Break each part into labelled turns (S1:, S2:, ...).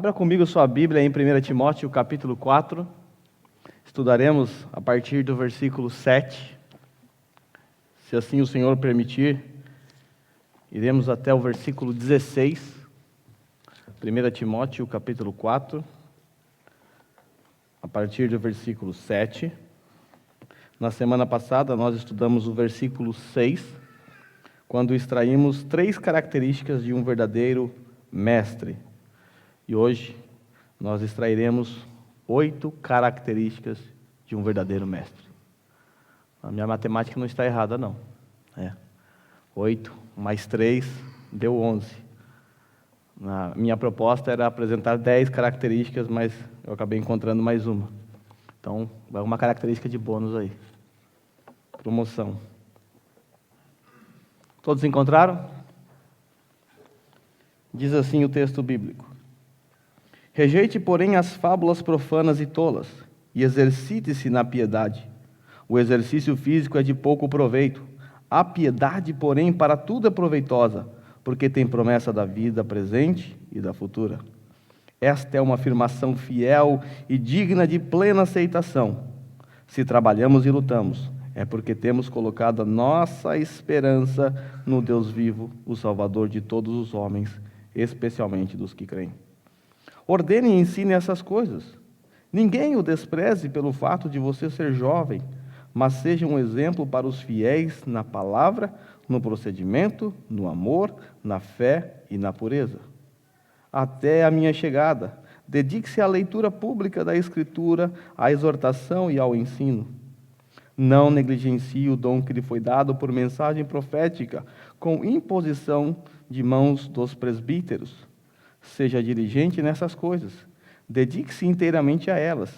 S1: Abra comigo sua Bíblia em 1 Timóteo, capítulo 4. Estudaremos a partir do versículo 7. Se assim o Senhor permitir, iremos até o versículo 16. 1 Timóteo, capítulo 4, a partir do versículo 7. Na semana passada, nós estudamos o versículo 6, quando extraímos 3 características de um verdadeiro mestre. E hoje nós extrairemos 8 características de um verdadeiro mestre. A minha matemática não está errada, não. 8 mais 3 deu 11. A minha proposta era apresentar 10 características, mas eu acabei encontrando mais uma. Então, vai uma característica de bônus aí. Promoção. Todos encontraram? Diz assim o texto bíblico: rejeite, porém, as fábulas profanas e tolas, e exercite-se na piedade. O exercício físico é de pouco proveito. A piedade, porém, para tudo é proveitosa, porque tem promessa da vida presente e da futura. Esta é uma afirmação fiel e digna de plena aceitação. Se trabalhamos e lutamos, é porque temos colocado a nossa esperança no Deus vivo, o Salvador de todos os homens, especialmente dos que creem. Ordene e ensine essas coisas. Ninguém o despreze pelo fato de você ser jovem, mas seja um exemplo para os fiéis na palavra, no procedimento, no amor, na fé e na pureza. Até a minha chegada, dedique-se à leitura pública da Escritura, à exortação e ao ensino. Não negligencie o dom que lhe foi dado por mensagem profética, com imposição de mãos dos presbíteros. Seja diligente nessas coisas, dedique-se inteiramente a elas,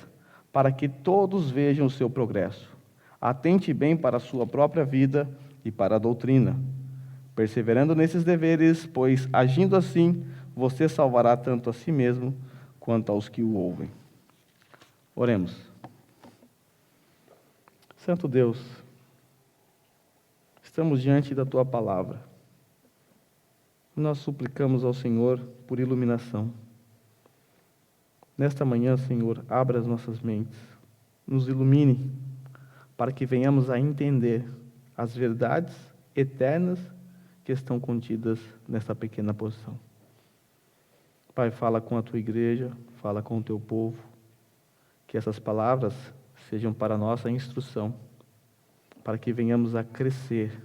S1: para que todos vejam o seu progresso. Atente bem para a sua própria vida e para a doutrina, perseverando nesses deveres, pois, agindo assim, você salvará tanto a si mesmo quanto aos que o ouvem. Oremos. Santo Deus, estamos diante da Tua palavra. Nós suplicamos ao Senhor por iluminação. Nesta manhã, Senhor, abra as nossas mentes, nos ilumine, para que venhamos a entender as verdades eternas que estão contidas nesta pequena porção. Pai, fala com a Tua igreja, fala com o Teu povo, que essas palavras sejam para a nossa instrução, para que venhamos a crescer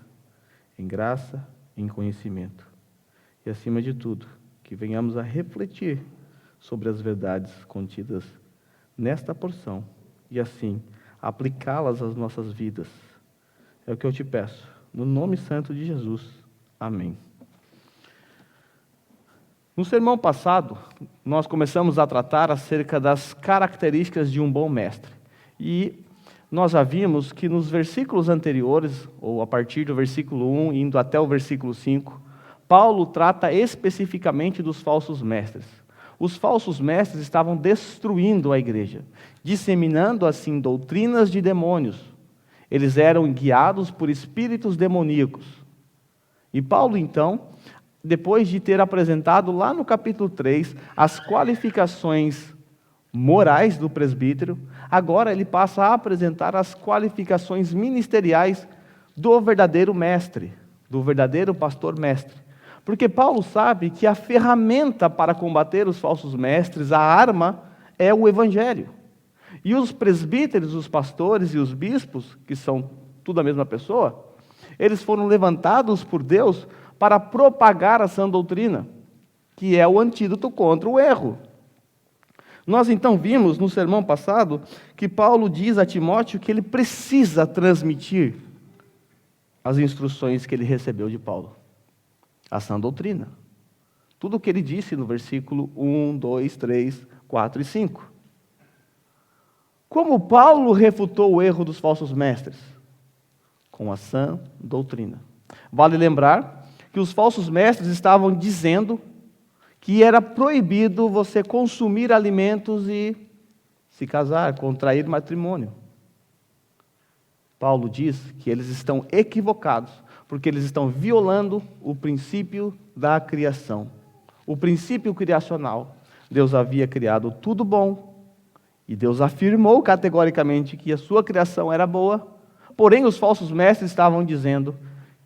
S1: em graça e em conhecimento. E, acima de tudo, que venhamos a refletir sobre as verdades contidas nesta porção e, assim, aplicá-las às nossas vidas. É o que eu te peço, no nome santo de Jesus. Amém. No sermão passado, nós começamos a tratar acerca das características de um bom mestre. E nós já vimos que nos versículos anteriores, ou a partir do versículo 1, indo até o versículo 5, Paulo trata especificamente dos falsos mestres. Os falsos mestres estavam destruindo a igreja, disseminando assim doutrinas de demônios. Eles eram guiados por espíritos demoníacos. E Paulo, então, depois de ter apresentado lá no capítulo 3 as qualificações morais do presbítero, agora ele passa a apresentar as qualificações ministeriais do verdadeiro mestre, do verdadeiro pastor-mestre. Porque Paulo sabe que a ferramenta para combater os falsos mestres, a arma, é o Evangelho. E os presbíteros, os pastores e os bispos, que são tudo a mesma pessoa, eles foram levantados por Deus para propagar a sã doutrina, que é o antídoto contra o erro. Nós então vimos no sermão passado que Paulo diz a Timóteo que ele precisa transmitir as instruções que ele recebeu de Paulo. A sã doutrina. Tudo o que ele disse no versículo 1, 2, 3, 4 e 5. Como Paulo refutou o erro dos falsos mestres? Com a sã doutrina. Vale lembrar que os falsos mestres estavam dizendo que era proibido você consumir alimentos e se casar, contrair matrimônio. Paulo diz que eles estão equivocados, porque eles estão violando o princípio da criação, o princípio criacional, Deus havia criado tudo bom, e Deus afirmou categoricamente que a sua criação era boa, porém os falsos mestres estavam dizendo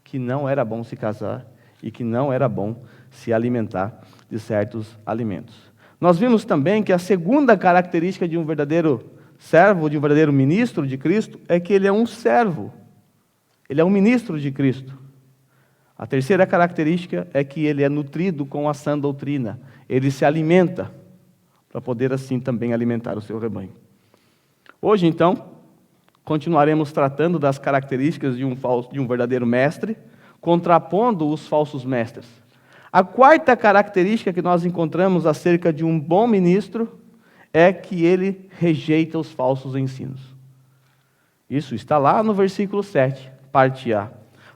S1: que não era bom se casar e que não era bom se alimentar de certos alimentos. Nós vimos também que a segunda característica de um verdadeiro servo, de um verdadeiro ministro de Cristo, é que ele é um servo. Ele é um ministro de Cristo. A terceira característica é que ele é nutrido com a sã doutrina. Ele se alimenta para poder assim também alimentar o seu rebanho. Hoje, então, continuaremos tratando das características de um verdadeiro mestre, contrapondo os falsos mestres. A quarta característica que nós encontramos acerca de um bom ministro é que ele rejeita os falsos ensinos. Isso está lá no versículo 7, parte A.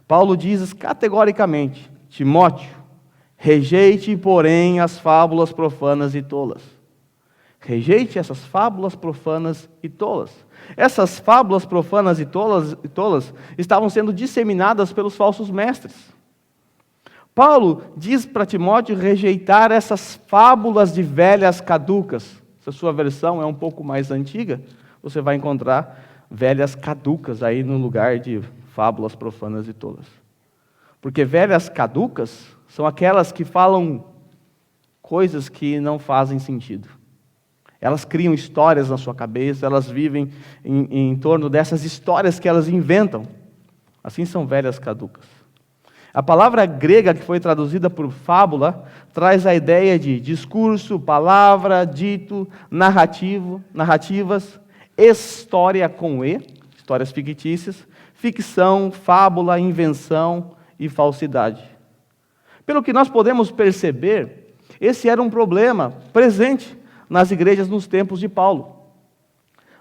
S1: Paulo diz categoricamente: Timóteo, rejeite, porém, as fábulas profanas e tolas. Rejeite essas fábulas profanas e tolas. Essas fábulas profanas e tolas estavam sendo disseminadas pelos falsos mestres. Paulo diz para Timóteo rejeitar essas fábulas de velhas caducas. Se a sua versão é um pouco mais antiga, você vai encontrar velhas caducas aí no lugar de fábulas profanas e tolas. Porque velhas caducas são aquelas que falam coisas que não fazem sentido. Elas criam histórias na sua cabeça, elas vivem em torno dessas histórias que elas inventam. Assim são velhas caducas. A palavra grega que foi traduzida por fábula traz a ideia de discurso, palavra, dito, narrativas, história com E, histórias fictícias, ficção, fábula, invenção e falsidade. Pelo que nós podemos perceber, esse era um problema presente nas igrejas nos tempos de Paulo.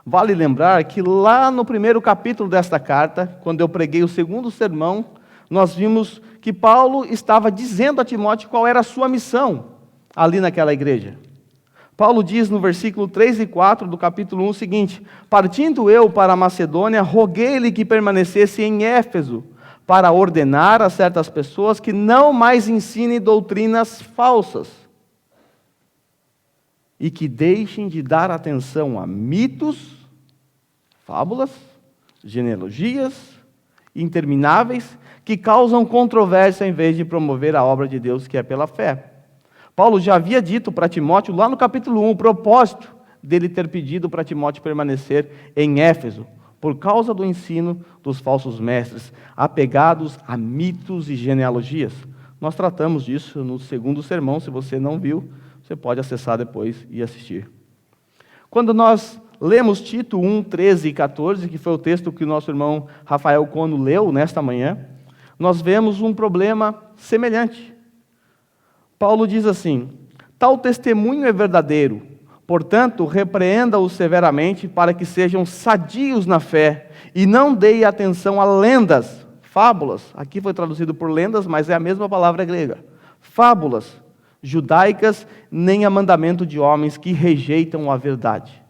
S1: Vale lembrar que lá no primeiro capítulo desta carta, quando eu preguei o segundo sermão, nós vimos que Paulo estava dizendo a Timóteo qual era a sua missão ali naquela igreja. Paulo diz no versículo 3 e 4 do capítulo 1 o seguinte: partindo eu para a Macedônia, roguei-lhe que permanecesse em Éfeso, para ordenar a certas pessoas que não mais ensinem doutrinas falsas, e que deixem de dar atenção a mitos, fábulas, genealogias intermináveis, que causam controvérsia em vez de promover a obra de Deus que é pela fé. Paulo já havia dito para Timóteo, lá no capítulo 1, o propósito dele ter pedido para Timóteo permanecer em Éfeso, por causa do ensino dos falsos mestres, apegados a mitos e genealogias. Nós tratamos disso no segundo sermão. Se você não viu, você pode acessar depois e assistir. Quando nós lemos Tito 1, 13 e 14, que foi o texto que o nosso irmão Rafael Cono leu nesta manhã, nós vemos um problema semelhante. Paulo diz assim: tal testemunho é verdadeiro, portanto, repreenda-os severamente para que sejam sadios na fé e não deem atenção a lendas, fábulas, aqui foi traduzido por lendas, mas é a mesma palavra grega, fábulas judaicas, nem a mandamento de homens que rejeitam a verdade.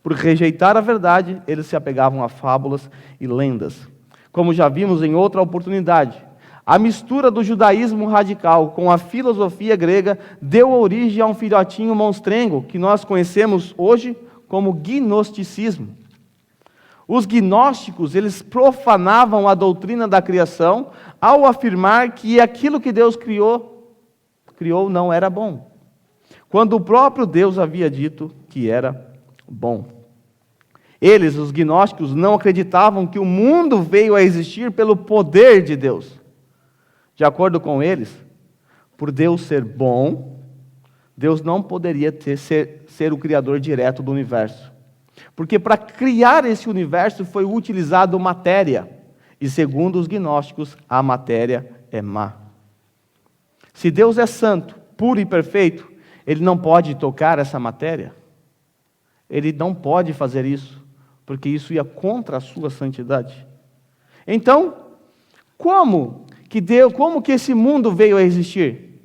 S1: Por rejeitar a verdade, eles se apegavam a fábulas e lendas. Como já vimos em outra oportunidade, a mistura do judaísmo radical com a filosofia grega deu origem a um filhotinho monstrengo que nós conhecemos hoje como gnosticismo. Os gnósticos, eles profanavam a doutrina da criação ao afirmar que aquilo que Deus criou não era bom, quando o próprio Deus havia dito que era bom. Eles, os gnósticos, não acreditavam que o mundo veio a existir pelo poder de Deus. De acordo com eles, por Deus ser bom, Deus não poderia ser o criador direto do universo. Porque para criar esse universo foi utilizado matéria. E segundo os gnósticos, a matéria é má. Se Deus é santo, puro e perfeito, Ele não pode tocar essa matéria. Ele não pode fazer isso, porque isso ia contra a sua santidade. Então, como que esse mundo veio a existir?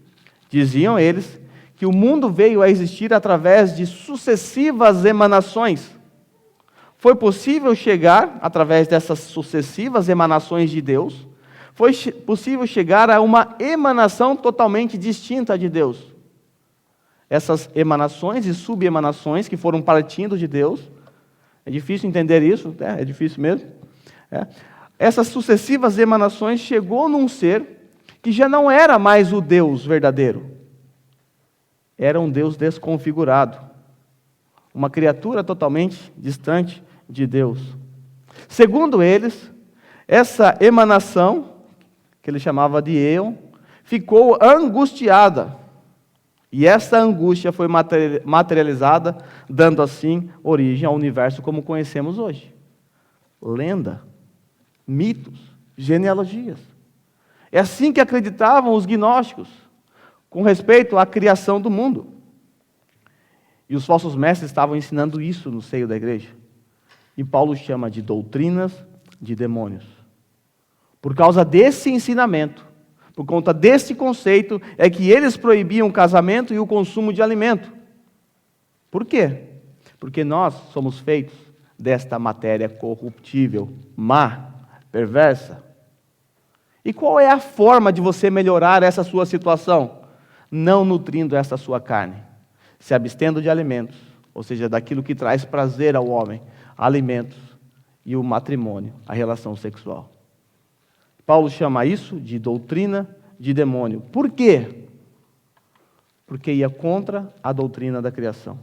S1: Diziam eles que o mundo veio a existir através de sucessivas emanações. Foi possível chegar, através dessas sucessivas emanações de Deus, foi possível chegar a uma emanação totalmente distinta de Deus. essas emanações e subemanações que foram partindo de Deus. É difícil entender isso, é difícil mesmo. Essas sucessivas emanações chegou num ser que já não era mais o Deus verdadeiro. Era um Deus desconfigurado. Uma criatura totalmente distante de Deus. Segundo eles, essa emanação, que ele chamava de Éon, ficou angustiada. E essa angústia foi materializada, dando assim origem ao universo como conhecemos hoje. Lenda, mitos, genealogias. É assim que acreditavam os gnósticos, com respeito à criação do mundo. E os falsos mestres estavam ensinando isso no seio da igreja. E Paulo chama de doutrinas de demônios. Por causa desse ensinamento, por conta desse conceito, é que eles proibiam o casamento e o consumo de alimento. Por quê? Porque nós somos feitos desta matéria corruptível, má, perversa. E qual é a forma de você melhorar essa sua situação? Não nutrindo essa sua carne, se abstendo de alimentos, ou seja, daquilo que traz prazer ao homem, alimentos e o matrimônio, a relação sexual. Paulo chama isso de doutrina de demônio. Por quê? Porque ia contra a doutrina da criação.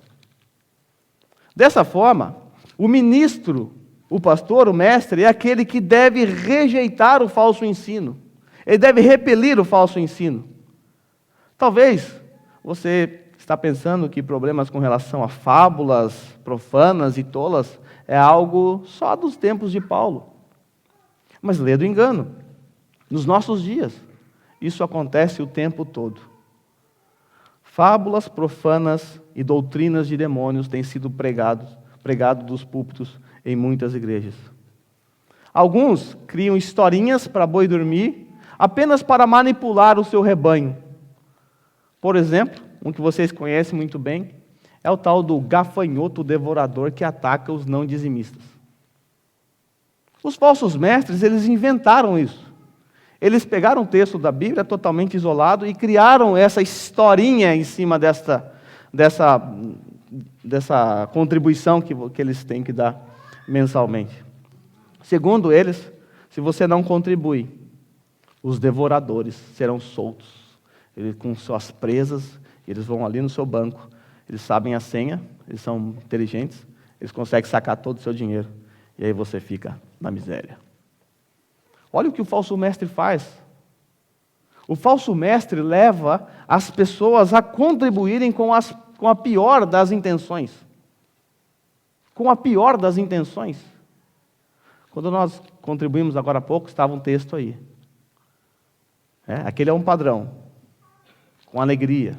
S1: Dessa forma, o ministro, o pastor, o mestre, é aquele que deve rejeitar o falso ensino. Ele deve repelir o falso ensino. Talvez você está pensando que problemas com relação a fábulas profanas e tolas é algo só dos tempos de Paulo. Mas lê do engano. Nos nossos dias, isso acontece o tempo todo. Fábulas profanas e doutrinas de demônios têm sido pregado dos púlpitos em muitas igrejas. Alguns criam historinhas para boi dormir, apenas para manipular o seu rebanho. Por exemplo, um que vocês conhecem muito bem, é o tal do gafanhoto devorador que ataca os não dizimistas. Os falsos mestres, eles inventaram isso. Eles pegaram um texto da Bíblia totalmente isolado e criaram essa historinha em cima dessa contribuição que eles têm que dar mensalmente. Segundo eles, se você não contribui, os devoradores serão soltos. Eles, com suas presas, eles vão ali no seu banco, eles sabem a senha, eles são inteligentes, eles conseguem sacar todo o seu dinheiro, e aí você fica na miséria. Olha o que o falso mestre faz. O falso mestre leva as pessoas a contribuírem com a pior das intenções. Com a pior das intenções. Quando nós contribuímos agora há pouco, estava um texto aí. Aquele é um padrão. Com alegria.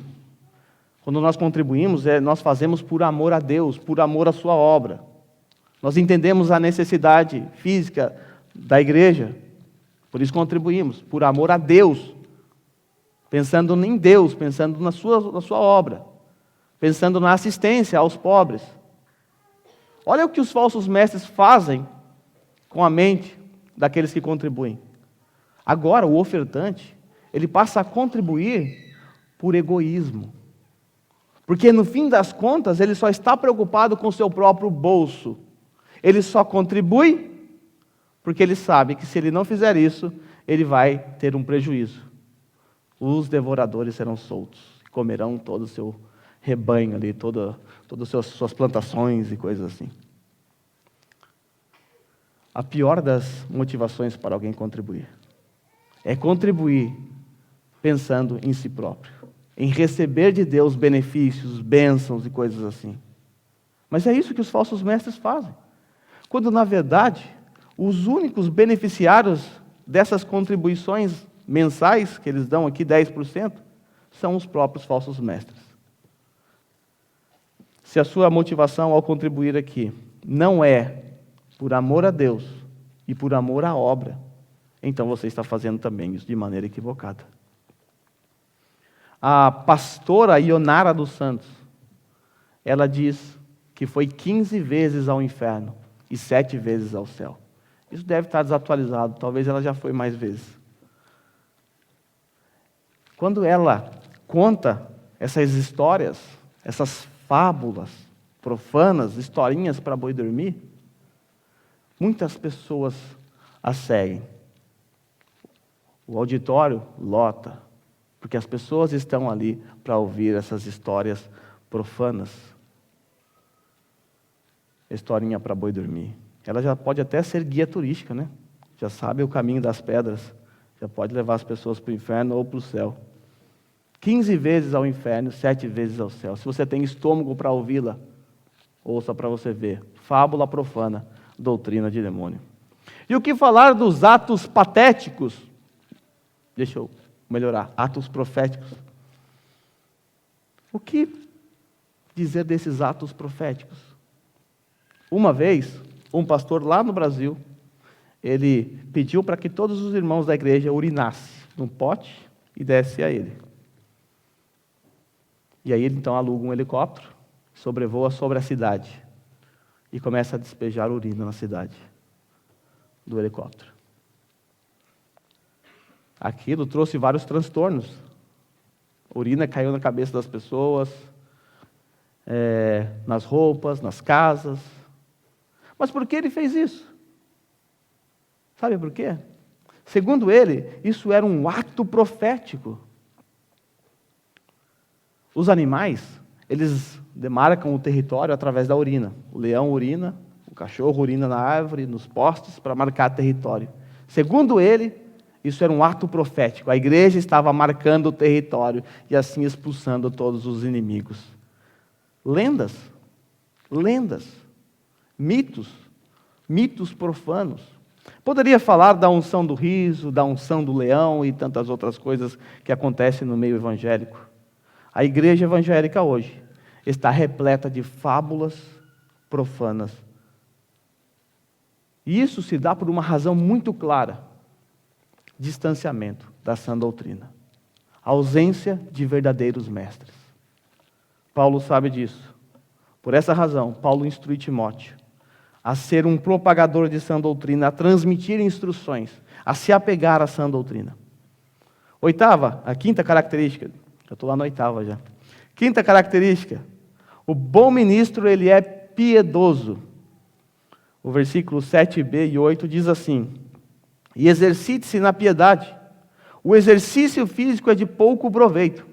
S1: Quando nós contribuímos, nós fazemos por amor a Deus, por amor à sua obra. Nós entendemos a necessidade física da igreja. Por isso contribuímos, por amor a Deus, pensando em Deus, pensando na sua obra, pensando na assistência aos pobres. Olha o que os falsos mestres fazem com a mente daqueles que contribuem. Agora, o ofertante, ele passa a contribuir por egoísmo. Porque, no fim das contas, ele só está preocupado com o seu próprio bolso. Ele só contribui porque ele sabe que se ele não fizer isso, ele vai ter um prejuízo. Os devoradores serão soltos, comerão todo o seu rebanho ali, todas as suas plantações e coisas assim. A pior das motivações para alguém contribuir é contribuir pensando em si próprio, em receber de Deus benefícios, bênçãos e coisas assim. Mas é isso que os falsos mestres fazem. Quando, na verdade, os únicos beneficiários dessas contribuições mensais, que eles dão aqui 10%, são os próprios falsos mestres. Se a sua motivação ao contribuir aqui não é por amor a Deus e por amor à obra, então você está fazendo também isso de maneira equivocada. A pastora Ionara dos Santos, ela diz que foi 15 vezes ao inferno e 7 vezes ao céu. Isso deve estar desatualizado, talvez ela já foi mais vezes. Quando ela conta essas histórias, essas fábulas profanas, historinhas para boi dormir, muitas pessoas as seguem. O auditório lota, porque as pessoas estão ali para ouvir essas histórias profanas. Historinha para boi dormir. Ela já pode até ser guia turística, né? Já sabe o caminho das pedras. Já pode levar as pessoas para o inferno ou para o céu. 15 vezes ao inferno, 7 vezes ao céu. Se você tem estômago para ouvi-la, ouça para você ver. Fábula profana, doutrina de demônio. E o que falar dos atos patéticos? Deixa eu melhorar. Atos proféticos. O que dizer desses atos proféticos? Uma vez, um pastor lá no Brasil, ele pediu para que todos os irmãos da igreja urinassem num pote e desse a ele. E aí ele então aluga um helicóptero, sobrevoa sobre a cidade e começa a despejar urina na cidade do helicóptero. Aquilo trouxe vários transtornos. A urina caiu na cabeça das pessoas, nas roupas, nas casas. Mas por que ele fez isso? Sabe por quê? Segundo ele, isso era um ato profético. Os animais, eles demarcam o território através da urina. O leão urina, o cachorro urina na árvore, nos postes, para marcar território. Segundo ele, isso era um ato profético. A igreja estava marcando o território e assim expulsando todos os inimigos. Lendas, mitos profanos. Poderia falar da unção do riso, da unção do leão e tantas outras coisas que acontecem no meio evangélico. A igreja evangélica hoje está repleta de fábulas profanas. E isso se dá por uma razão muito clara: distanciamento da sã doutrina, ausência de verdadeiros mestres. Paulo sabe disso. Por essa razão, Paulo instrui Timóteo a ser um propagador de sã doutrina, a transmitir instruções, a se apegar à sã doutrina. A quinta característica, eu estou lá na oitava já. Quinta característica, o bom ministro, ele é piedoso. O versículo 7b e 8 diz assim: e exercite-se na piedade. O exercício físico é de pouco proveito.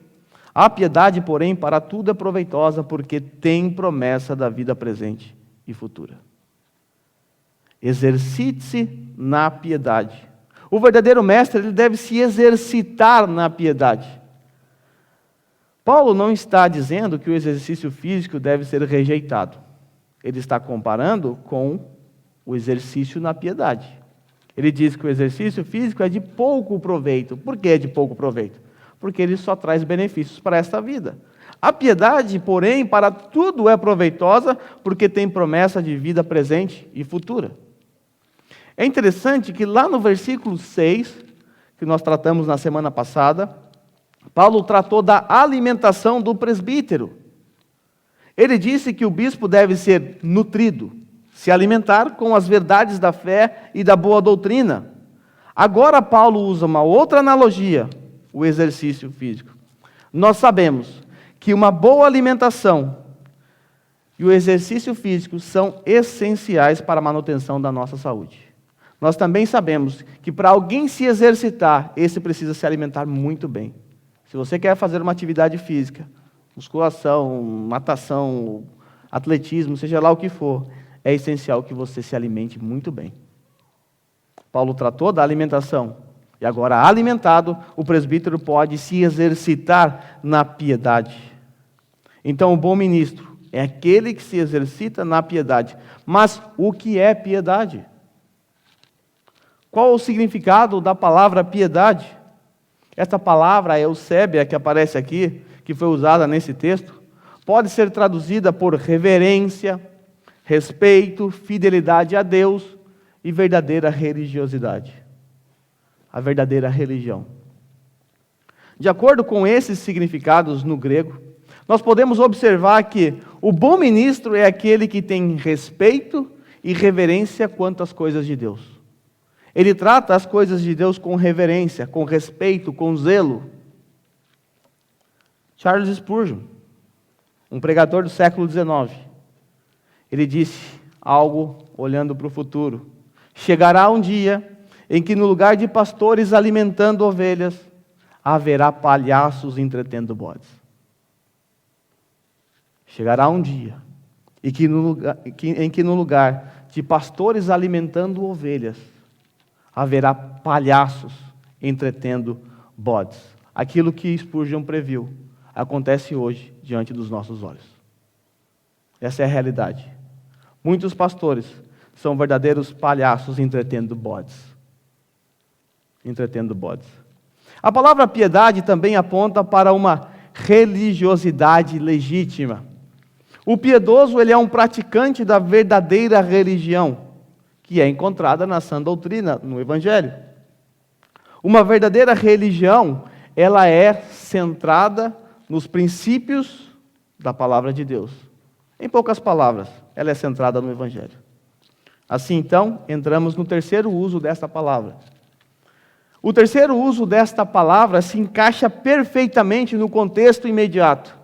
S1: A piedade, porém, para tudo é proveitosa, porque tem promessa da vida presente e futura. Exercite-se na piedade. O verdadeiro mestre, ele deve se exercitar na piedade. Paulo não está dizendo que o exercício físico deve ser rejeitado. Ele está comparando com o exercício na piedade. Ele diz que o exercício físico é de pouco proveito. Por que é de pouco proveito? Porque ele só traz benefícios para esta vida. A piedade, porém, para tudo é proveitosa, porque tem promessa de vida presente e futura. É interessante que lá no versículo 6, que nós tratamos na semana passada, Paulo tratou da alimentação do presbítero. Ele disse que o bispo deve ser nutrido, se alimentar com as verdades da fé e da boa doutrina. Agora Paulo usa uma outra analogia, o exercício físico. Nós sabemos que uma boa alimentação e o exercício físico são essenciais para a manutenção da nossa saúde. Nós também sabemos que para alguém se exercitar, esse precisa se alimentar muito bem. Se você quer fazer uma atividade física, musculação, natação, atletismo, seja lá o que for, é essencial que você se alimente muito bem. Paulo tratou da alimentação. E agora, alimentado, o presbítero pode se exercitar na piedade. Então, o bom ministro é aquele que se exercita na piedade. Mas o que é piedade? Qual o significado da palavra piedade? Esta palavra, eusébia, que aparece aqui, que foi usada nesse texto, pode ser traduzida por reverência, respeito, fidelidade a Deus e verdadeira religiosidade. A verdadeira religião. De acordo com esses significados no grego, nós podemos observar que o bom ministro é aquele que tem respeito e reverência quanto às coisas de Deus. Ele trata as coisas de Deus com reverência, com respeito, com zelo. Charles Spurgeon, um pregador do século XIX. Ele disse algo olhando para o futuro. Chegará um dia em que no lugar de pastores alimentando ovelhas, haverá palhaços entretendo bodes. Chegará um dia em que no lugar de pastores alimentando ovelhas, haverá palhaços entretendo bodes. Aquilo que Spurgeon previu acontece hoje diante dos nossos olhos. Essa é a realidade. Muitos pastores são verdadeiros palhaços entretendo bodes. Entretendo bodes. A palavra piedade também aponta para uma religiosidade legítima. O piedoso, ele é um praticante da verdadeira religião, que é encontrada na sã doutrina, no Evangelho. Uma verdadeira religião, ela é centrada nos princípios da palavra de Deus. Em poucas palavras, ela é centrada no Evangelho. Assim, então, entramos no terceiro uso desta palavra. O terceiro uso desta palavra se encaixa perfeitamente no contexto imediato.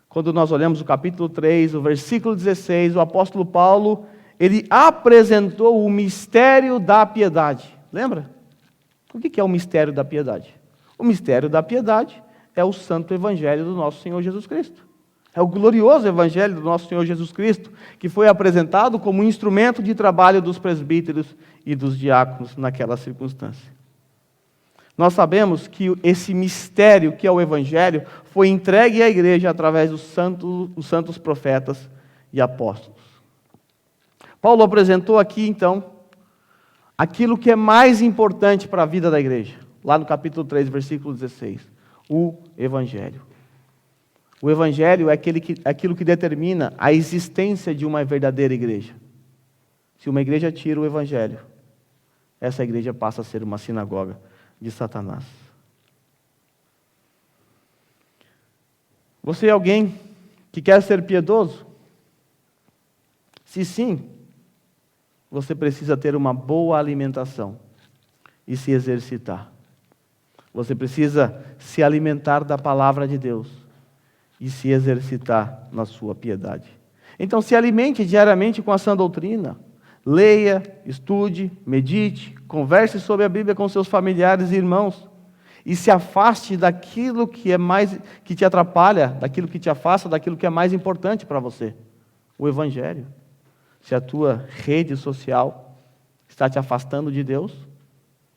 S1: Quando nós olhamos o capítulo 3, o versículo 16, o apóstolo Paulo, ele apresentou o mistério da piedade. Lembra? O que é o mistério da piedade? O mistério da piedade é o santo evangelho do nosso Senhor Jesus Cristo. É o glorioso evangelho do nosso Senhor Jesus Cristo, que foi apresentado como instrumento de trabalho dos presbíteros e dos diáconos naquela circunstância. Nós sabemos que esse mistério, que é o evangelho, foi entregue à igreja através dos santos profetas e apóstolos. Paulo apresentou aqui, então, aquilo que é mais importante para a vida da igreja, lá no capítulo 3, versículo 16, o evangelho. O evangelho é aquilo que determina a existência de uma verdadeira igreja. Se uma igreja tira o evangelho, essa igreja passa a ser uma sinagoga de Satanás. Você é alguém que quer ser piedoso? Se sim, você precisa ter uma boa alimentação e se exercitar. Você precisa se alimentar da palavra de Deus e se exercitar na sua piedade. Então, se alimente diariamente com a sã doutrina. Leia, estude, medite, converse sobre a Bíblia com seus familiares e irmãos. E se afaste daquilo que te atrapalha, daquilo que te afasta, daquilo que é mais importante para você. O Evangelho. Se a tua rede social está te afastando de Deus,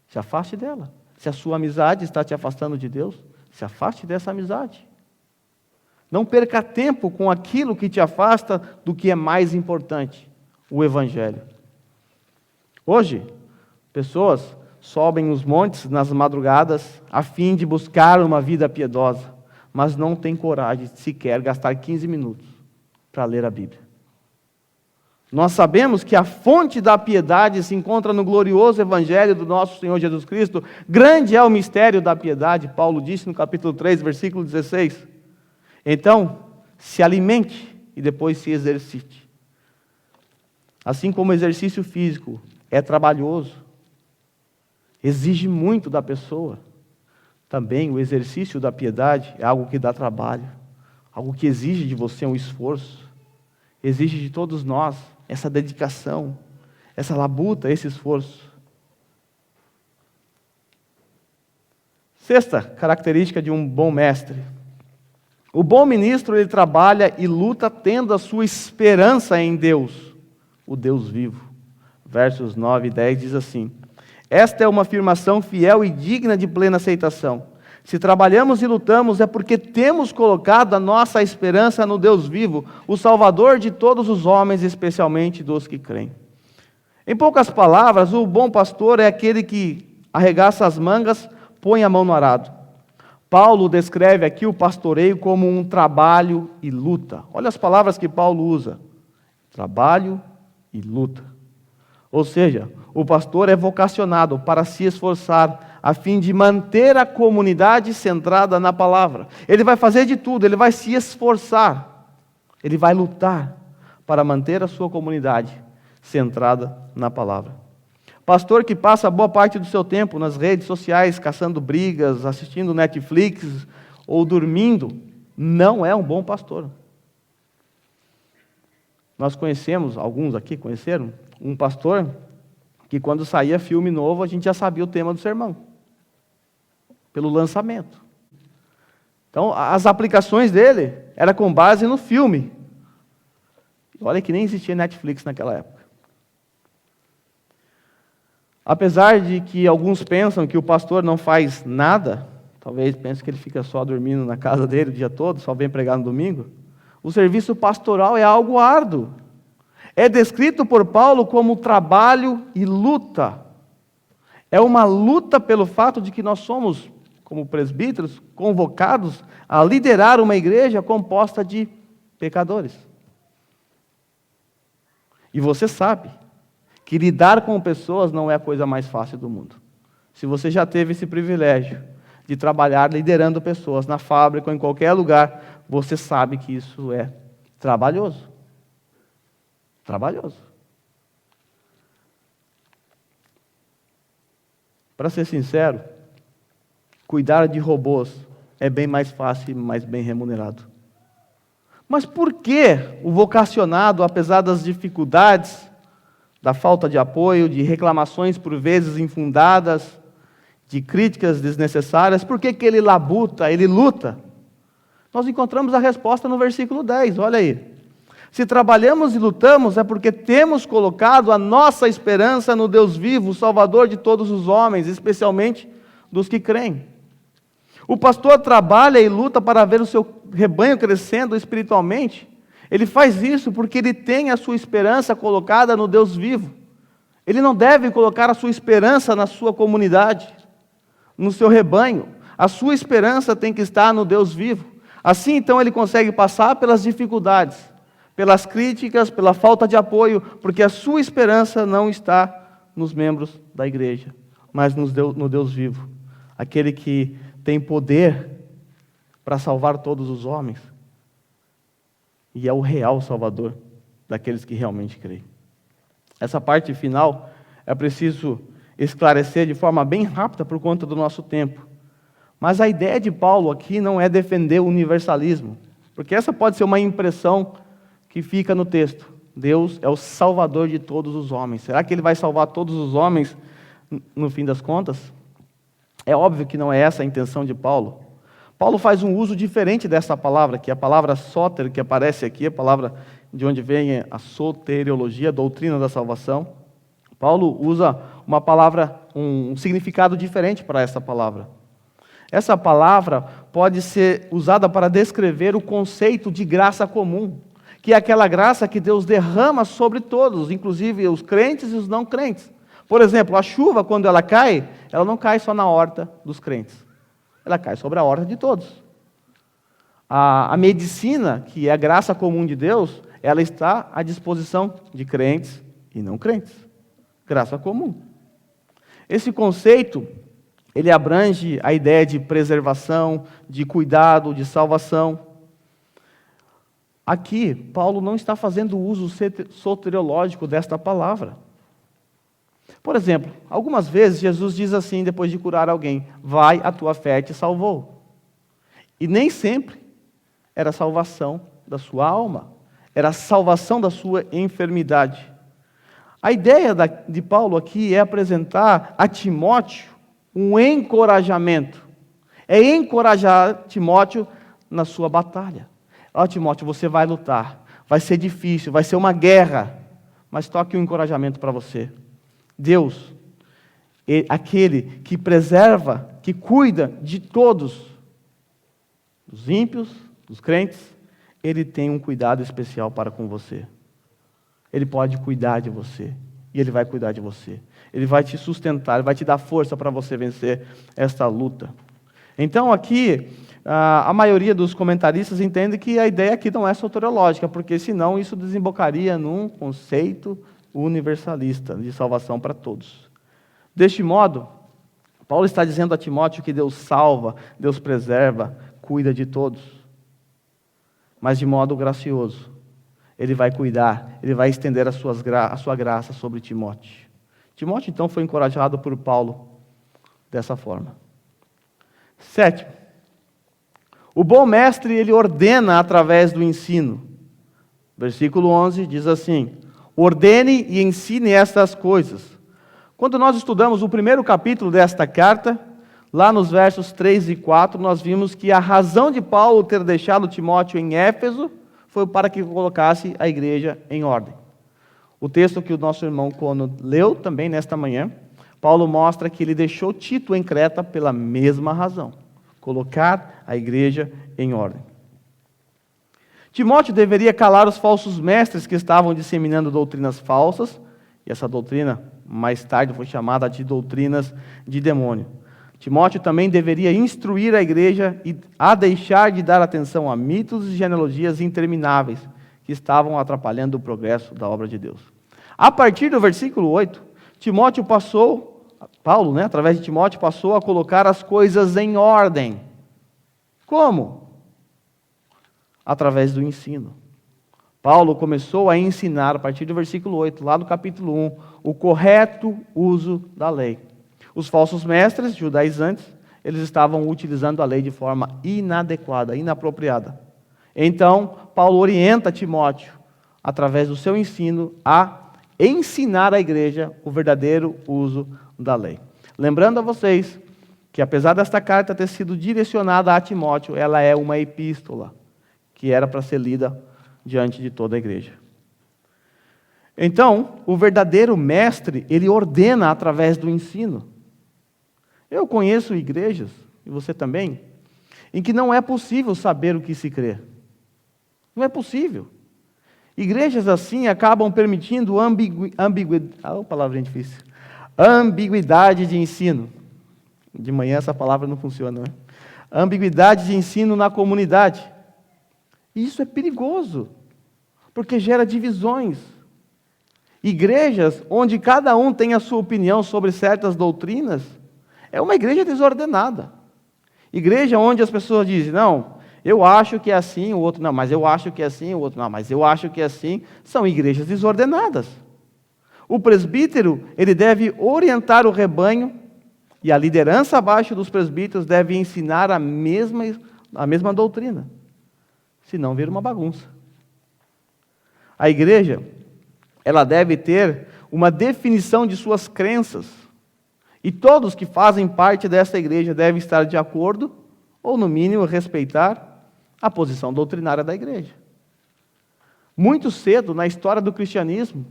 S1: se afaste dela. Se a sua amizade está te afastando de Deus, se afaste dessa amizade. Não perca tempo com aquilo que te afasta do que é mais importante, o Evangelho. Hoje, pessoas sobem os montes nas madrugadas a fim de buscar uma vida piedosa, mas não têm coragem de sequer gastar 15 minutos para ler a Bíblia. Nós sabemos que a fonte da piedade se encontra no glorioso Evangelho do nosso Senhor Jesus Cristo. Grande é o mistério da piedade, Paulo disse no capítulo 3, versículo 16. Então, se alimente e depois se exercite. Assim como o exercício físico é trabalhoso, exige muito da pessoa, também o exercício da piedade é algo que dá trabalho, algo que exige de você um esforço, exige de todos nós essa dedicação, essa labuta, esse esforço. Sexta característica de um bom mestre. O bom ministro, ele trabalha e luta tendo a sua esperança em Deus, o Deus vivo. Versos 9 e 10 diz assim: esta é uma afirmação fiel e digna de plena aceitação. Se trabalhamos e lutamos é porque temos colocado a nossa esperança no Deus vivo, o Salvador de todos os homens, especialmente dos que creem. Em poucas palavras, o bom pastor é aquele que arregaça as mangas, põe a mão no arado. Paulo descreve aqui o pastoreio como um trabalho e luta. Olha as palavras que Paulo usa: trabalho e luta. Ou seja, o pastor é vocacionado para se esforçar a fim de manter a comunidade centrada na palavra. Ele vai fazer de tudo, ele vai se esforçar, ele vai lutar para manter a sua comunidade centrada na palavra. Pastor que passa boa parte do seu tempo nas redes sociais, caçando brigas, assistindo Netflix ou dormindo, não é um bom pastor. Nós conhecemos, alguns aqui conheceram, um pastor que quando saía filme novo, a gente já sabia o tema do sermão, pelo lançamento. Então, as aplicações dele eram com base no filme. Olha que nem existia Netflix naquela época. Apesar de que alguns pensam que o pastor não faz nada, talvez pensem que ele fica só dormindo na casa dele o dia todo, só vem pregar no domingo, o serviço pastoral é algo árduo. É descrito por Paulo como trabalho e luta. É uma luta pelo fato de que nós somos, como presbíteros, convocados a liderar uma igreja composta de pecadores. E você sabe que lidar com pessoas não é a coisa mais fácil do mundo. Se você já teve esse privilégio de trabalhar liderando pessoas na fábrica ou em qualquer lugar, você sabe que isso é trabalhoso. Trabalhoso. Para ser sincero, cuidar de robôs é bem mais fácil e mais bem remunerado. Mas por que o vocacionado, apesar das dificuldades, da falta de apoio, de reclamações por vezes infundadas, de críticas desnecessárias, por que ele labuta, ele luta? Nós encontramos a resposta no versículo 10, olha aí. Se trabalhamos e lutamos, é porque temos colocado a nossa esperança no Deus vivo, o Salvador de todos os homens, especialmente dos que creem. O pastor trabalha e luta para ver o seu rebanho crescendo espiritualmente. Ele faz isso porque ele tem a sua esperança colocada no Deus vivo. Ele não deve colocar a sua esperança na sua comunidade, no seu rebanho. A sua esperança tem que estar no Deus vivo. Assim, então, ele consegue passar pelas dificuldades, pelas críticas, pela falta de apoio, porque a sua esperança não está nos membros da igreja, mas no Deus vivo. Aquele que tem poder para salvar todos os homens. E é o real Salvador daqueles que realmente creem. Essa parte final é preciso esclarecer de forma bem rápida por conta do nosso tempo. Mas a ideia de Paulo aqui não é defender o universalismo, porque essa pode ser uma impressão que fica no texto. Deus é o Salvador de todos os homens. Será que Ele vai salvar todos os homens no fim das contas? É óbvio que não é essa a intenção de Paulo. Paulo faz um uso diferente dessa palavra, que é a palavra sóter, que aparece aqui, a palavra de onde vem a soteriologia, a doutrina da salvação. Paulo usa uma palavra, um significado diferente para essa palavra. Essa palavra pode ser usada para descrever o conceito de graça comum, que é aquela graça que Deus derrama sobre todos, inclusive os crentes e os não crentes. Por exemplo, a chuva, quando ela cai, ela não cai só na horta dos crentes. Ela cai sobre a horta de todos. A medicina, que é a graça comum de Deus, ela está à disposição de crentes e não crentes. Graça comum. Esse conceito, ele abrange a ideia de preservação, de cuidado, de salvação. Aqui, Paulo não está fazendo uso soteriológico desta palavra. Por exemplo, algumas vezes Jesus diz assim, depois de curar alguém: vai, a tua fé te salvou. E nem sempre era a salvação da sua alma, era a salvação da sua enfermidade. A ideia de Paulo aqui é apresentar a Timóteo um encorajamento. É encorajar Timóteo na sua batalha. Ó, Timóteo, você vai lutar, vai ser difícil, vai ser uma guerra, mas toque um encorajamento para você. Deus, aquele que preserva, que cuida de todos, dos ímpios, dos crentes, Ele tem um cuidado especial para com você. Ele pode cuidar de você, e Ele vai cuidar de você. Ele vai te sustentar, Ele vai te dar força para você vencer esta luta. Então aqui, a maioria dos comentaristas entende que a ideia aqui não é soteriológica, porque senão isso desembocaria num conceito universalista de salvação para todos. Deste modo, Paulo está dizendo a Timóteo que Deus salva, Deus preserva, cuida de todos, mas de modo gracioso. Ele vai cuidar, Ele vai estender a sua graça sobre Timóteo. Timóteo, então, foi encorajado por Paulo dessa forma. 7. O bom mestre, ele ordena através do ensino. Versículo 11 diz assim: ordene e ensine estas coisas. Quando nós estudamos o primeiro capítulo desta carta, lá nos versos 3 e 4, nós vimos que a razão de Paulo ter deixado Timóteo em Éfeso foi para que colocasse a igreja em ordem. O texto que o nosso irmão Cono leu também nesta manhã, Paulo mostra que ele deixou Tito em Creta pela mesma razão: colocar a igreja em ordem. Timóteo deveria calar os falsos mestres que estavam disseminando doutrinas falsas, e essa doutrina mais tarde foi chamada de doutrinas de demônio. Timóteo também deveria instruir a igreja a deixar de dar atenção a mitos e genealogias intermináveis que estavam atrapalhando o progresso da obra de Deus. A partir do versículo 8, Paulo, através de Timóteo, passou a colocar as coisas em ordem. Como? Através do ensino. Paulo começou a ensinar, a partir do versículo 8, lá do capítulo 1, o correto uso da lei. Os falsos mestres, judaizantes, eles estavam utilizando a lei de forma inadequada, inapropriada. Então, Paulo orienta Timóteo, através do seu ensino, a ensinar à igreja o verdadeiro uso da lei. Lembrando a vocês que, apesar desta carta ter sido direcionada a Timóteo, ela é uma epístola, que era para ser lida diante de toda a igreja. Então, o verdadeiro mestre, ele ordena através do ensino. Eu conheço igrejas, e você também, em que não é possível saber o que se crê. Não é possível. Igrejas assim acabam permitindo ambiguidade de ensino. De manhã essa palavra não funciona, né? Ambiguidade de ensino na comunidade. E isso é perigoso, porque gera divisões. Igrejas onde cada um tem a sua opinião sobre certas doutrinas, é uma igreja desordenada. Igreja onde as pessoas dizem: não, eu acho que é assim, o outro não, mas eu acho que é assim, o outro não, mas eu acho que é assim. São igrejas desordenadas. O presbítero, ele deve orientar o rebanho, e a liderança abaixo dos presbíteros deve ensinar a mesma doutrina. Senão vira uma bagunça. A igreja, ela deve ter uma definição de suas crenças. E todos que fazem parte dessa igreja devem estar de acordo, ou no mínimo respeitar, a posição doutrinária da igreja. Muito cedo, na história do cristianismo,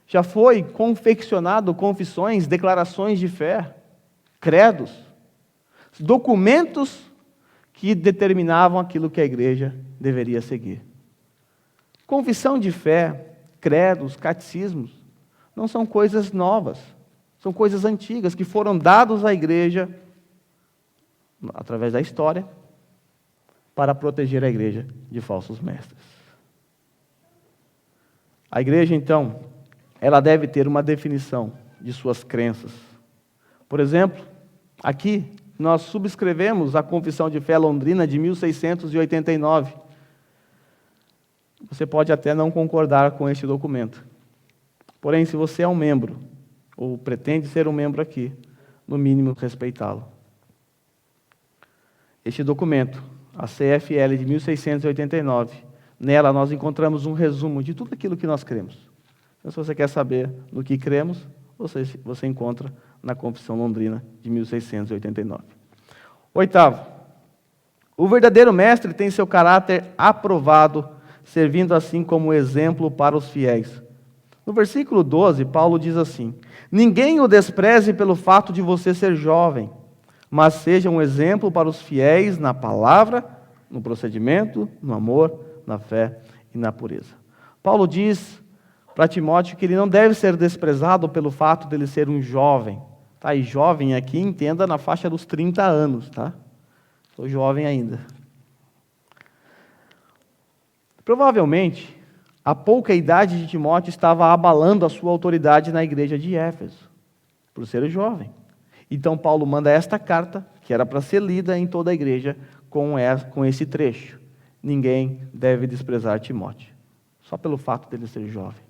S1: já foi confeccionado confissões, declarações de fé, credos, documentos que determinavam aquilo que a igreja deveria seguir. Confissão de fé, credos, catecismos, não são coisas novas, são coisas antigas que foram dados à igreja, através da história, para proteger a igreja de falsos mestres. A igreja, então, ela deve ter uma definição de suas crenças. Por exemplo, aqui nós subscrevemos a Confissão de Fé Londrina de 1689. Você pode até não concordar com este documento. Porém, se você é um membro, ou pretende ser um membro aqui, no mínimo respeitá-lo. Este documento, a CFL de 1689, nela nós encontramos um resumo de tudo aquilo que nós cremos. Então, se você quer saber no que cremos, você encontra na Confissão Londrina de 1689. Oitavo, o verdadeiro mestre tem seu caráter aprovado, servindo assim como exemplo para os fiéis. No versículo 12, Paulo diz assim: ninguém o despreze pelo fato de você ser jovem, mas seja um exemplo para os fiéis na palavra, no procedimento, no amor, na fé e na pureza. Paulo diz para Timóteo que ele não deve ser desprezado pelo fato de ele ser um jovem. Tá? E jovem aqui, entenda, na faixa dos 30 anos. Tá? Sou jovem ainda. Provavelmente, a pouca idade de Timóteo estava abalando a sua autoridade na igreja de Éfeso, por ser jovem. Então Paulo manda esta carta, que era para ser lida em toda a igreja, com esse trecho: ninguém deve desprezar Timóteo, só pelo fato dele ser jovem.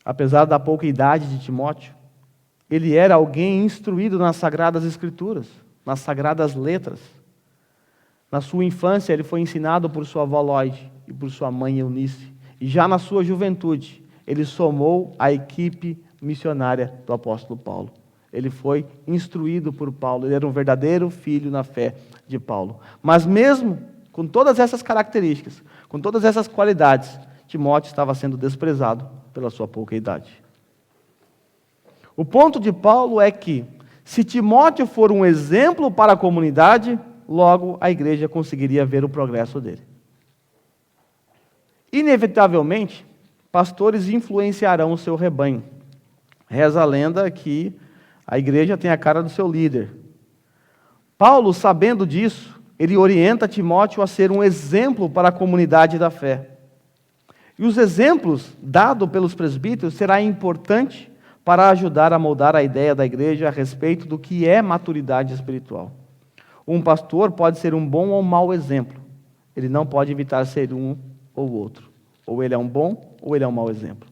S1: Apesar da pouca idade de Timóteo, ele era alguém instruído nas Sagradas Escrituras. nas sagradas letras. Na sua infância, ele foi ensinado por sua avó Lloyd e por sua mãe Eunice. E já na sua juventude, ele somou a equipe missionária do apóstolo Paulo. Ele foi instruído por Paulo, ele era um verdadeiro filho na fé de Paulo. Mas mesmo com todas essas características, com todas essas qualidades, Timóteo estava sendo desprezado pela sua pouca idade. O ponto de Paulo é que, se Timóteo for um exemplo para a comunidade, logo a igreja conseguiria ver o progresso dele. Inevitavelmente, pastores influenciarão o seu rebanho. Reza a lenda que a igreja tem a cara do seu líder. Paulo, sabendo disso, ele orienta Timóteo a ser um exemplo para a comunidade da fé. E os exemplos dados pelos presbíteros será importante para ajudar a moldar a ideia da igreja a respeito do que é maturidade espiritual. Um pastor pode ser um bom ou mau exemplo. Ele não pode evitar ser um ou outro. Ou ele é um bom ou ele é um mau exemplo.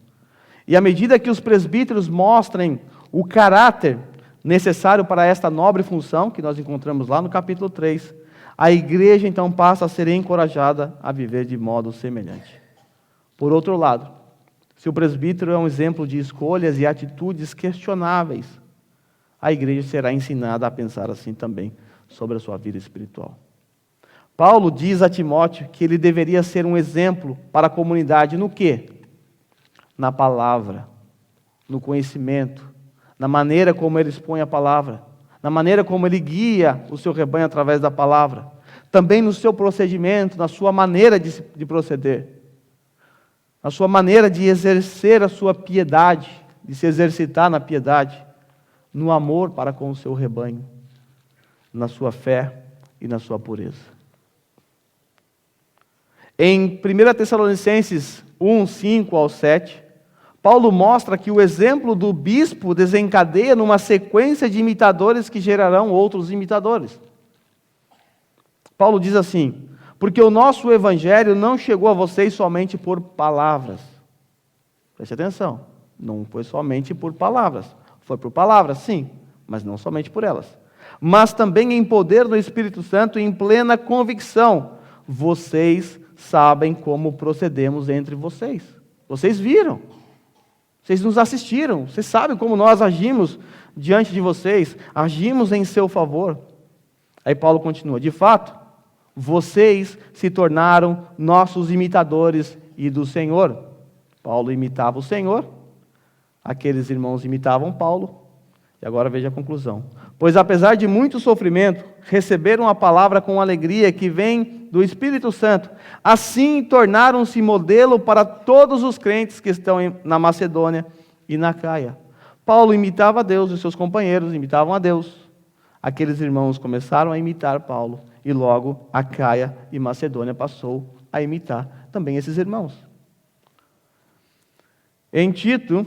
S1: E à medida que os presbíteros mostrem o caráter necessário para esta nobre função, que nós encontramos lá no capítulo 3, a igreja então passa a ser encorajada a viver de modo semelhante. Por outro lado, se o presbítero é um exemplo de escolhas e atitudes questionáveis, a igreja será ensinada a pensar assim também sobre a sua vida espiritual. Paulo diz a Timóteo que ele deveria ser um exemplo para a comunidade no quê? Na palavra, no conhecimento, na maneira como ele expõe a palavra, na maneira como ele guia o seu rebanho através da palavra, também no seu procedimento, na sua maneira de proceder, na sua maneira de exercer a sua piedade, de se exercitar na piedade, no amor para com o seu rebanho, na sua fé e na sua pureza. Em 1 Tessalonicenses 1, 5 ao 7, Paulo mostra que o exemplo do bispo desencadeia numa sequência de imitadores que gerarão outros imitadores. Paulo diz assim: porque o nosso evangelho não chegou a vocês somente por palavras. Preste atenção, não foi somente por palavras. Foi por palavras, sim, mas não somente por elas. Mas também em poder do Espírito Santo e em plena convicção. Vocês sabem como procedemos entre vocês. Vocês viram. Vocês nos assistiram. Vocês sabem como nós agimos diante de vocês. Agimos em seu favor. Aí Paulo continua: de fato, vocês se tornaram nossos imitadores e do Senhor. Paulo imitava o Senhor. Aqueles irmãos imitavam Paulo. E agora veja a conclusão. Pois apesar de muito sofrimento, receberam a palavra com alegria que vem do Espírito Santo. Assim tornaram-se modelo para todos os crentes que estão na Macedônia e na Caia. Paulo imitava a Deus, e seus companheiros imitavam a Deus. Aqueles irmãos começaram a imitar Paulo, e logo a Caia e Macedônia passou a imitar também esses irmãos. Em Tito,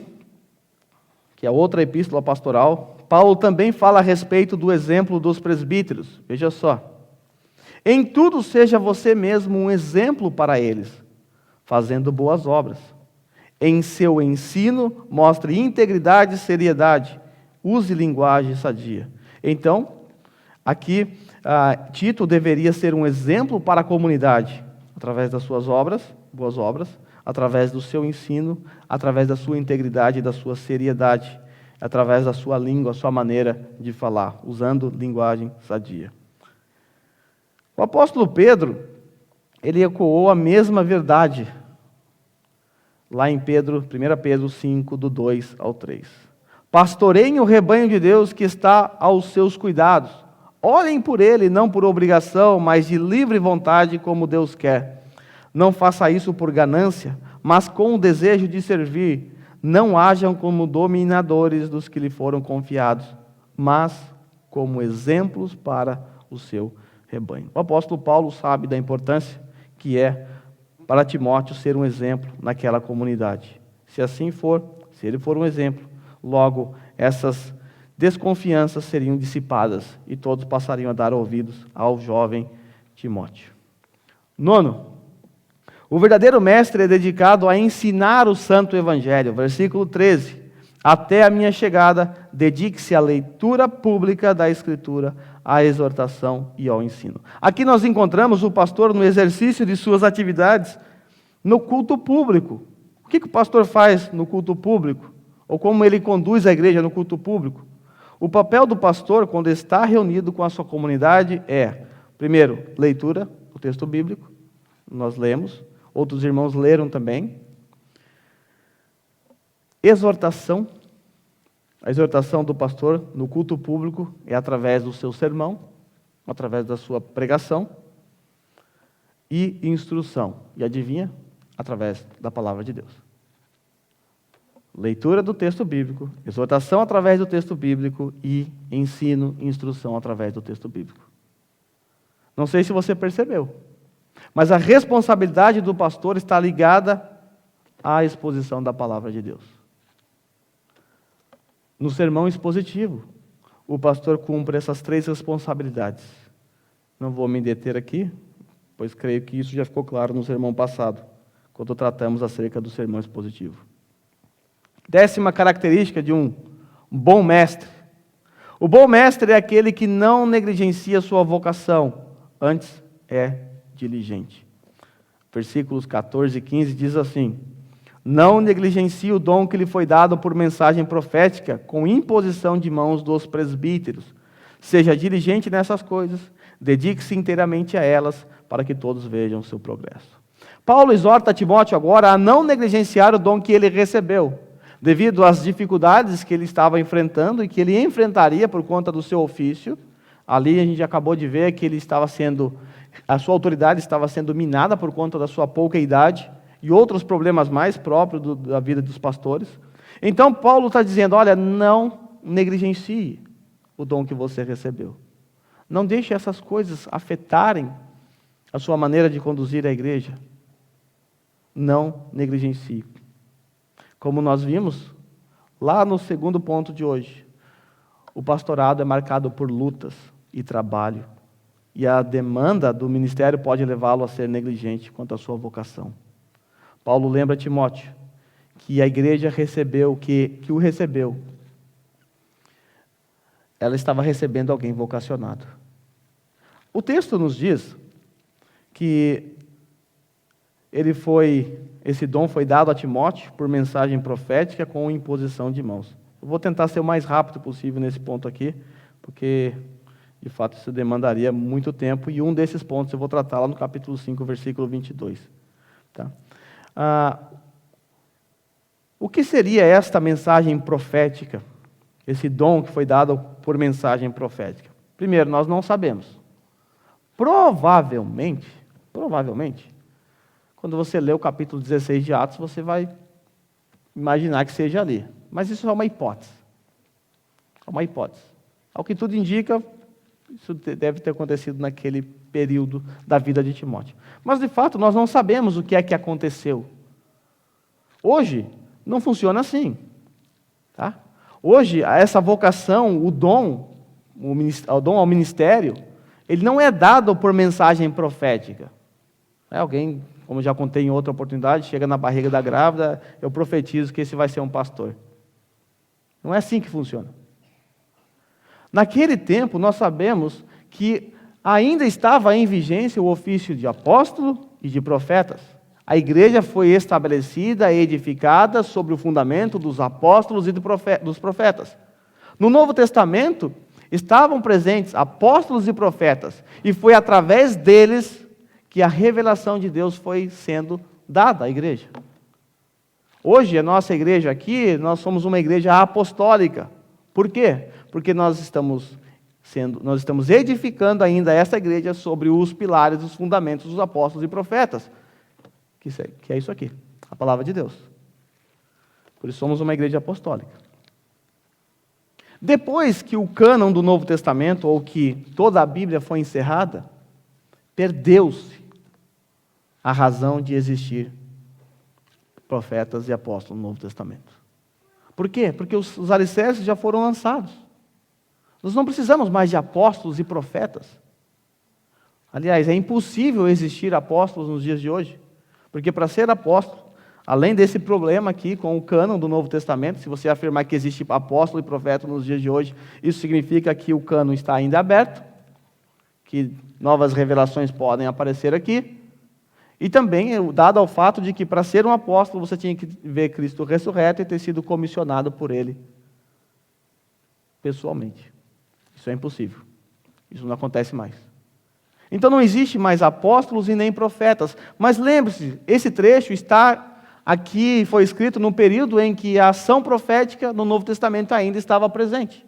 S1: que é outra epístola pastoral, Paulo também fala a respeito do exemplo dos presbíteros. Veja só. Em tudo seja você mesmo um exemplo para eles, fazendo boas obras. Em seu ensino, mostre integridade e seriedade. Use linguagem sadia. Então, aqui, Tito deveria ser um exemplo para a comunidade, através das suas obras, boas obras, através do seu ensino, através da sua integridade e da sua seriedade, através da sua língua, a sua maneira de falar, usando linguagem sadia. O apóstolo Pedro, ele ecoou a mesma verdade, lá em 1 Pedro 5, do 2 ao 3. Pastoreiem o rebanho de Deus que está aos seus cuidados. Olhem por ele, não por obrigação, mas de livre vontade, como Deus quer. Não faça isso por ganância, mas com o desejo de servir. Não hajam como dominadores dos que lhe foram confiados, mas como exemplos para o seu rebanho. O apóstolo Paulo sabe da importância que é para Timóteo ser um exemplo naquela comunidade. Se assim for, se ele for um exemplo, logo essas desconfianças seriam dissipadas e todos passariam a dar ouvidos ao jovem Timóteo. 9. O verdadeiro mestre é dedicado a ensinar o santo evangelho. Versículo 13. Até a minha chegada, dedique-se à leitura pública da Escritura, à exortação e ao ensino. Aqui nós encontramos o pastor no exercício de suas atividades no culto público. O que o pastor faz no culto público? Ou como ele conduz a igreja no culto público? O papel do pastor, quando está reunido com a sua comunidade, é, primeiro, leitura do texto bíblico. Nós lemos, outros irmãos leram também. Exortação. A exortação do pastor no culto público é através do seu sermão, através da sua pregação. E instrução. E adivinha? Através da palavra de Deus. Leitura do texto bíblico, exortação através do texto bíblico e ensino e instrução através do texto bíblico. Não sei se você percebeu, mas a responsabilidade do pastor está ligada à exposição da palavra de Deus. No sermão expositivo, o pastor cumpre essas 3 responsabilidades. Não vou me deter aqui, pois creio que isso já ficou claro no sermão passado, quando tratamos acerca do sermão expositivo. 10ª característica de um bom mestre. O bom mestre é aquele que não negligencia sua vocação, antes é diligente. Versículos 14 e 15 diz assim: não negligencie o dom que lhe foi dado por mensagem profética, com imposição de mãos dos presbíteros. Seja diligente nessas coisas, dedique-se inteiramente a elas, para que todos vejam o seu progresso. Paulo exorta Timóteo agora a não negligenciar o dom que ele recebeu, devido às dificuldades que ele estava enfrentando e que ele enfrentaria por conta do seu ofício. Ali a gente acabou de ver que a sua autoridade estava sendo minada por conta da sua pouca idade e outros problemas mais próprios da vida dos pastores. Então Paulo está dizendo, olha, não negligencie o dom que você recebeu. Não deixe essas coisas afetarem a sua maneira de conduzir a igreja. Não negligencie. Como nós vimos lá no 2º ponto de hoje, o pastorado é marcado por lutas e trabalho, e a demanda do ministério pode levá-lo a ser negligente quanto à sua vocação. Paulo lembra Timóteo que a igreja recebeu, que o recebeu, ela estava recebendo alguém vocacionado. O texto nos diz que esse dom foi dado a Timóteo por mensagem profética com imposição de mãos. Eu vou tentar ser o mais rápido possível nesse ponto aqui, porque, de fato, isso demandaria muito tempo, e um desses pontos eu vou tratar lá no capítulo 5, versículo 22. Tá? O que seria esta mensagem profética? Esse dom que foi dado por mensagem profética? Primeiro, nós não sabemos. Provavelmente, quando você lê o capítulo 16 de Atos, você vai imaginar que seja ali. Mas isso é uma hipótese. É uma hipótese. Ao que tudo indica, isso deve ter acontecido naquele período da vida de Timóteo. Mas, de fato, nós não sabemos o que é que aconteceu. Hoje, não funciona assim. Tá? Hoje, essa vocação, o dom ao ministério, ele não é dado por mensagem profética. Alguém, como já contei em outra oportunidade, chega na barriga da grávida, eu profetizo que esse vai ser um pastor. Não é assim que funciona. Naquele tempo, nós sabemos que ainda estava em vigência o ofício de apóstolo e de profetas. A igreja foi estabelecida e edificada sobre o fundamento dos apóstolos e dos profetas. No Novo Testamento, estavam presentes apóstolos e profetas, e foi através deles que a revelação de Deus foi sendo dada à igreja. Hoje, a nossa igreja aqui, nós somos uma igreja apostólica. Por quê? Porque nós estamos edificando ainda essa igreja sobre os pilares, os fundamentos dos apóstolos e profetas, que é isso aqui, a palavra de Deus. Por isso somos uma igreja apostólica. Depois que o cânon do Novo Testamento, ou que toda a Bíblia foi encerrada, perdeu-se a razão de existir profetas e apóstolos no Novo Testamento. Por quê? Porque os alicerces já foram lançados. Nós não precisamos mais de apóstolos e profetas. Aliás, é impossível existir apóstolos nos dias de hoje, porque para ser apóstolo, além desse problema aqui com o cânon do Novo Testamento, se você afirmar que existe apóstolo e profeta nos dias de hoje, isso significa que o cânon está ainda aberto, que novas revelações podem aparecer aqui. E também dado ao fato de que para ser um apóstolo você tinha que ver Cristo ressurreto e ter sido comissionado por Ele pessoalmente. Isso é impossível. Isso não acontece mais. Então não existe mais apóstolos e nem profetas. Mas lembre-se, esse trecho está aqui, foi escrito num período em que a ação profética no Novo Testamento ainda estava presente.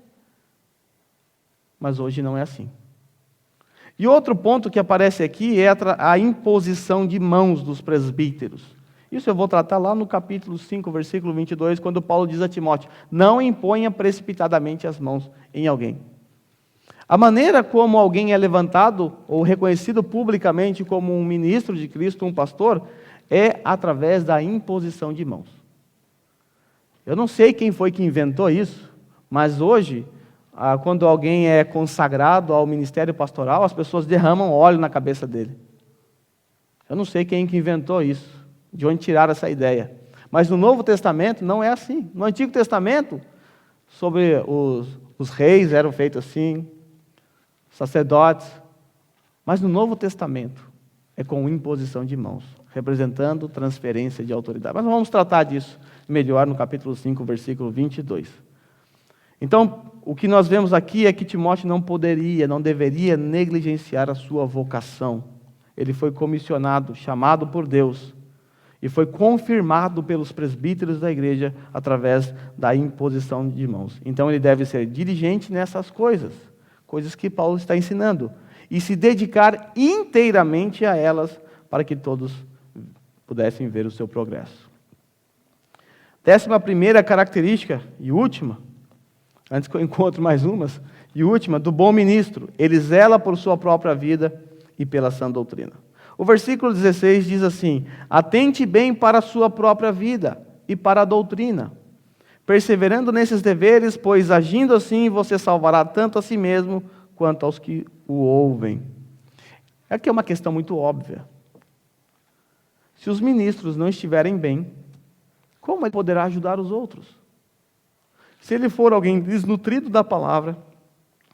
S1: Mas hoje não é assim. E outro ponto que aparece aqui é a imposição de mãos dos presbíteros. Isso eu vou tratar lá no capítulo 5, versículo 22, quando Paulo diz a Timóteo: não imponha precipitadamente as mãos em alguém. A maneira como alguém é levantado ou reconhecido publicamente como um ministro de Cristo, um pastor, é através da imposição de mãos. Eu não sei quem foi que inventou isso, mas hoje, quando alguém é consagrado ao ministério pastoral, as pessoas derramam óleo na cabeça dele. Eu não sei quem que inventou isso, de onde tiraram essa ideia. Mas no Novo Testamento não é assim. No Antigo Testamento, sobre os reis eram feitos assim, sacerdotes. Mas no Novo Testamento é com imposição de mãos, representando transferência de autoridade. Mas nós vamos tratar disso melhor no capítulo 5, versículo 22. Então, o que nós vemos aqui é que Timóteo não deveria negligenciar a sua vocação. Ele foi comissionado, chamado por Deus, e foi confirmado pelos presbíteros da igreja através da imposição de mãos. Então, ele deve ser diligente nessas coisas que Paulo está ensinando, e se dedicar inteiramente a elas para que todos pudessem ver o seu progresso. 11ª característica e última, antes que eu encontre mais umas, e última, do bom ministro: ele zela por sua própria vida e pela sã doutrina. O versículo 16 diz assim: atente bem para a sua própria vida e para a doutrina, perseverando nesses deveres, pois agindo assim você salvará tanto a si mesmo quanto aos que o ouvem. Aqui é uma questão muito óbvia. Se os ministros não estiverem bem, como ele poderá ajudar os outros? Se ele for alguém desnutrido da palavra,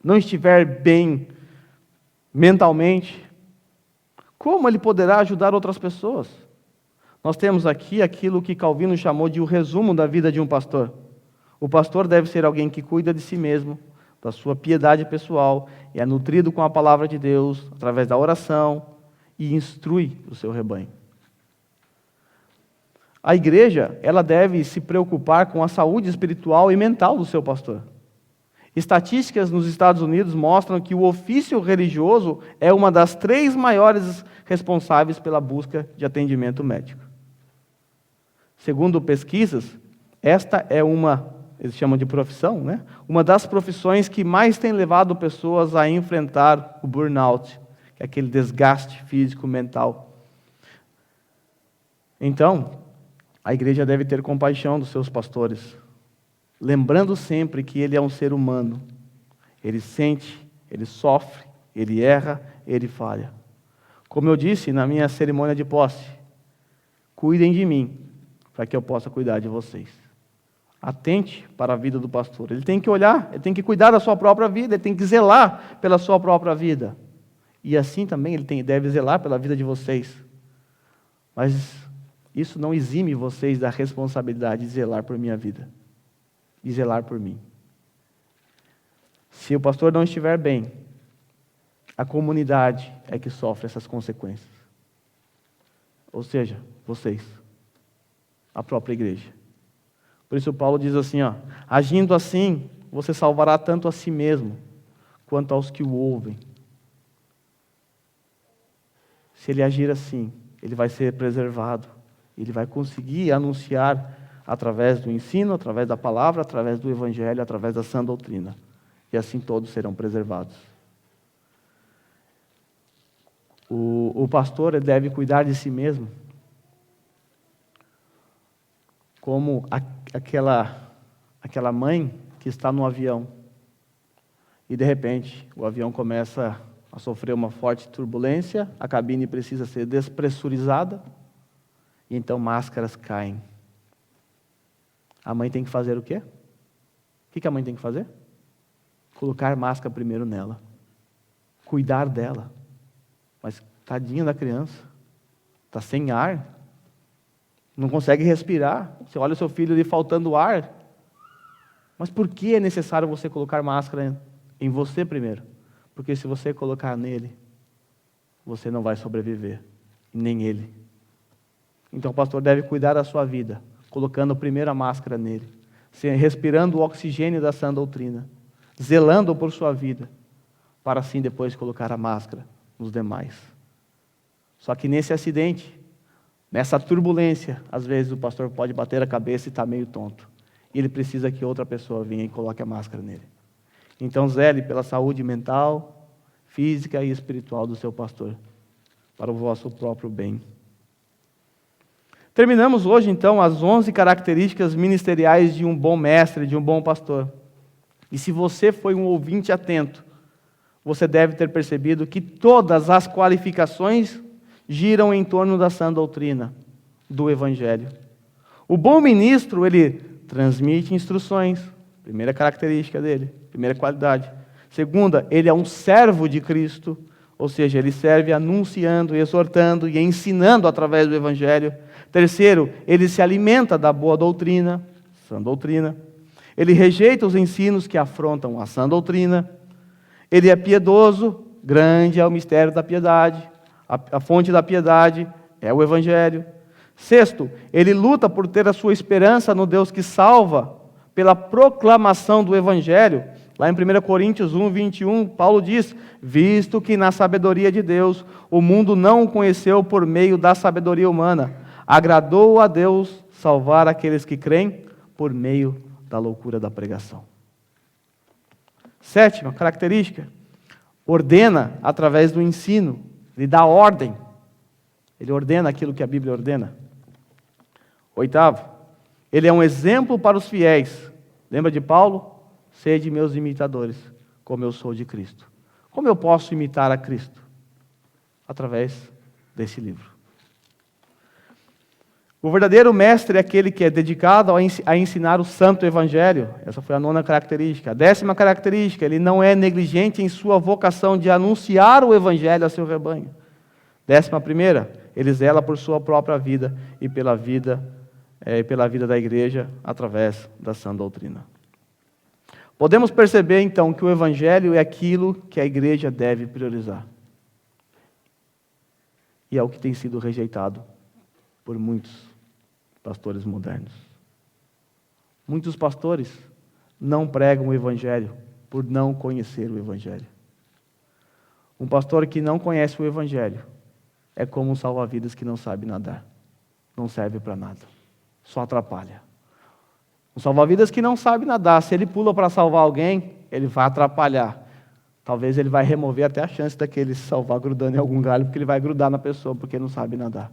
S1: não estiver bem mentalmente, como ele poderá ajudar outras pessoas? Nós temos aqui aquilo que Calvino chamou de o resumo da vida de um pastor. O pastor deve ser alguém que cuida de si mesmo, da sua piedade pessoal, e é nutrido com a palavra de Deus, através da oração, e instrui o seu rebanho. A igreja, ela deve se preocupar com a saúde espiritual e mental do seu pastor. Estatísticas nos Estados Unidos mostram que o ofício religioso é uma das 3 maiores responsáveis pela busca de atendimento médico. Segundo pesquisas, esta é eles chamam de profissão, né? Uma das profissões que mais tem levado pessoas a enfrentar o burnout, que é aquele desgaste físico, mental. Então, a igreja deve ter compaixão dos seus pastores, lembrando sempre que ele é um ser humano. Ele sente, ele sofre, ele erra, ele falha. Como eu disse na minha cerimônia de posse, cuidem de mim, para que eu possa cuidar de vocês. Atente para a vida do pastor. Ele tem que olhar, ele tem que cuidar da sua própria vida, ele tem que zelar pela sua própria vida. E assim também ele deve zelar pela vida de vocês. Mas isso não exime vocês da responsabilidade de zelar por minha vida, de zelar por mim. Se o pastor não estiver bem, a comunidade é que sofre essas consequências. Ou seja, vocês, a própria igreja. Por isso Paulo diz assim, agindo assim, você salvará tanto a si mesmo, quanto aos que o ouvem. Se ele agir assim, ele vai ser preservado. Ele vai conseguir anunciar através do ensino, através da palavra, através do evangelho, através da sã doutrina. E assim todos serão preservados. O pastor ele deve cuidar de si mesmo, como aquela mãe que está no avião e de repente o avião começa a sofrer uma forte turbulência, a cabine precisa ser despressurizada e então máscaras caem. A mãe tem que fazer o quê? O que a mãe tem que fazer? Colocar máscara primeiro nela. cuidar dela. Mas tadinha da criança, está sem ar, não consegue respirar. Você olha o seu filho ali faltando ar. Mas por que é necessário você colocar máscara em você primeiro? Porque se você colocar nele, você não vai sobreviver, nem ele. Então o pastor deve cuidar da sua vida, colocando primeiro a máscara nele, respirando o oxigênio da sã doutrina, zelando por sua vida, para assim depois colocar a máscara nos demais. Só que nesse acidente, nessa turbulência, às vezes o pastor pode bater a cabeça e está meio tonto. E ele precisa que outra pessoa venha e coloque a máscara nele. Então zele pela saúde mental, física e espiritual do seu pastor, para o vosso próprio bem. Terminamos hoje, então, as 11 características ministeriais de um bom mestre, de um bom pastor. E se você foi um ouvinte atento, você deve ter percebido que todas as qualificações giram em torno da sã doutrina, do Evangelho. O bom ministro, ele transmite instruções, primeira característica dele, primeira qualidade. Segunda, ele é um servo de Cristo, ou seja, ele serve anunciando, exortando e ensinando através do Evangelho. Terceiro, ele se alimenta da boa doutrina, sã doutrina. Ele rejeita os ensinos que afrontam a sã doutrina. Ele é piedoso, grande é o mistério da piedade. A fonte da piedade é o Evangelho. Sexto, ele luta por ter a sua esperança no Deus que salva, pela proclamação do Evangelho. Lá em 1 Coríntios 1, 21, Paulo diz: visto que na sabedoria de Deus, o mundo não o conheceu por meio da sabedoria humana, agradou a Deus salvar aqueles que creem por meio da loucura da pregação. Sétima característica, ordena através do ensino, ele dá ordem, ele ordena aquilo que a Bíblia ordena. Oitavo, ele é um exemplo para os fiéis. Lembra de Paulo? Sede meus imitadores, como eu sou de Cristo. Como eu posso imitar a Cristo? Através desse livro. O verdadeiro mestre é aquele que é dedicado a ensinar o santo evangelho. Essa foi a 9ª característica. A 10ª característica, ele não é negligente em sua vocação de anunciar o evangelho a seu rebanho. 11ª, ele zela por sua própria vida e pela vida da igreja através da sã doutrina. Podemos perceber então que o evangelho é aquilo que a igreja deve priorizar. E é o que tem sido rejeitado por muitos pastores modernos. Muitos pastores não pregam o evangelho por não conhecer o evangelho. Um pastor que não conhece o evangelho é como um salva-vidas que não sabe nadar. Não serve para nada. Só atrapalha. Um salva-vidas que não sabe nadar, se ele pula para salvar alguém, ele vai atrapalhar. Talvez ele vai remover até a chance daquele se salvar grudando em algum galho, porque ele vai grudar na pessoa, porque não sabe nadar.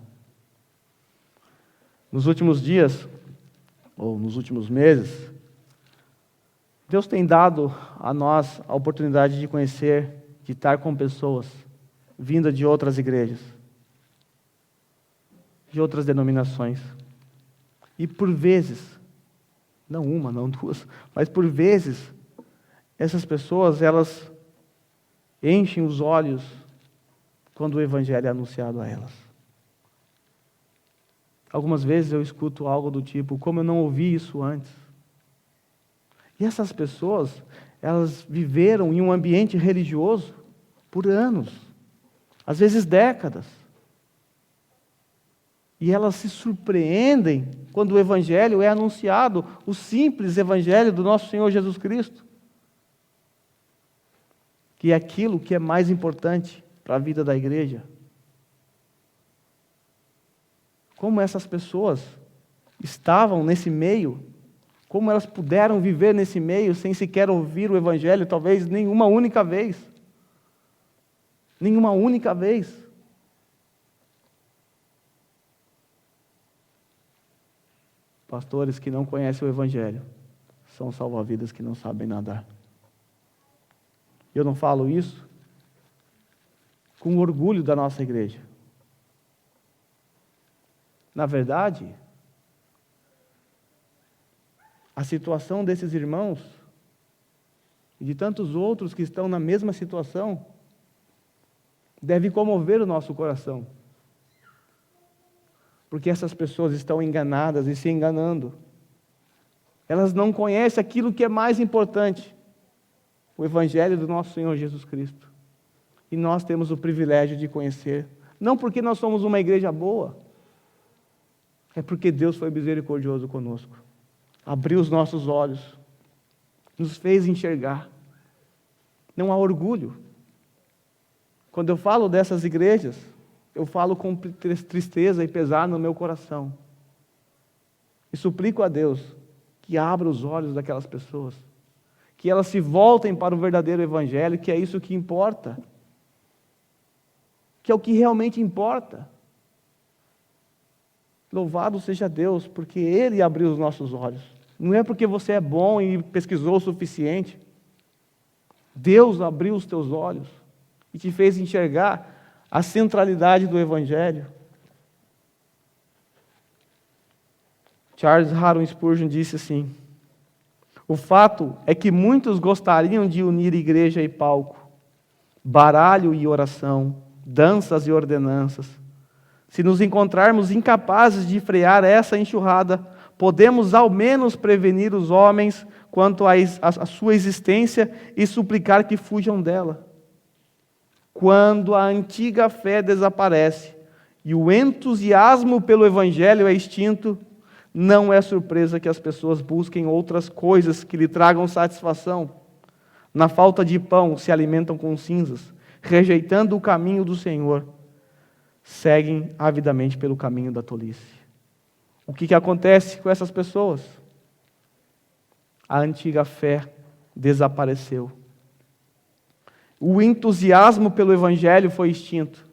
S1: Nos últimos dias, ou nos últimos meses, Deus tem dado a nós a oportunidade de conhecer, de estar com pessoas vindas de outras igrejas, de outras denominações. E por vezes, não uma, não duas, mas por vezes, essas pessoas, elas enchem os olhos quando o evangelho é anunciado a elas. Algumas vezes eu escuto algo do tipo: como eu não ouvi isso antes? E essas pessoas, elas viveram em um ambiente religioso por anos, às vezes décadas. E elas se surpreendem quando o evangelho é anunciado, o simples evangelho do nosso Senhor Jesus Cristo, que é aquilo que é mais importante para a vida da igreja. Como essas pessoas estavam nesse meio, como elas puderam viver nesse meio sem sequer ouvir o evangelho, talvez nenhuma única vez. Nenhuma única vez. Pastores que não conhecem o evangelho são salva-vidas que não sabem nadar. Eu não falo isso com orgulho da nossa igreja. Na verdade, a situação desses irmãos e de tantos outros que estão na mesma situação
S2: deve comover o nosso coração. Porque essas pessoas estão enganadas e se enganando. Elas não conhecem aquilo que é mais importante, o Evangelho do nosso Senhor Jesus Cristo. E nós temos o privilégio de conhecer, não porque nós somos uma igreja boa, é porque Deus foi misericordioso conosco. Abriu os nossos olhos, nos fez enxergar. Não há orgulho. Quando eu falo dessas igrejas, eu falo com tristeza e pesar no meu coração. E suplico a Deus que abra os olhos daquelas pessoas, que elas se voltem para o verdadeiro Evangelho, que é isso que importa, que é o que realmente importa. Louvado seja Deus, porque Ele abriu os nossos olhos. Não é porque você é bom e pesquisou o suficiente. Deus abriu os teus olhos e te fez enxergar a centralidade do Evangelho. Charles Haddon Spurgeon disse assim: o fato é que muitos gostariam de unir igreja e palco, baralho e oração, danças e ordenanças. Se nos encontrarmos incapazes de frear essa enxurrada, podemos ao menos prevenir os homens quanto à sua existência e suplicar que fujam dela. Quando a antiga fé desaparece e o entusiasmo pelo Evangelho é extinto, não é surpresa que as pessoas busquem outras coisas que lhe tragam satisfação. Na falta de pão, se alimentam com cinzas, rejeitando o caminho do Senhor, seguem avidamente pelo caminho da tolice. O que acontece com essas pessoas? A antiga fé desapareceu. O entusiasmo pelo Evangelho foi extinto.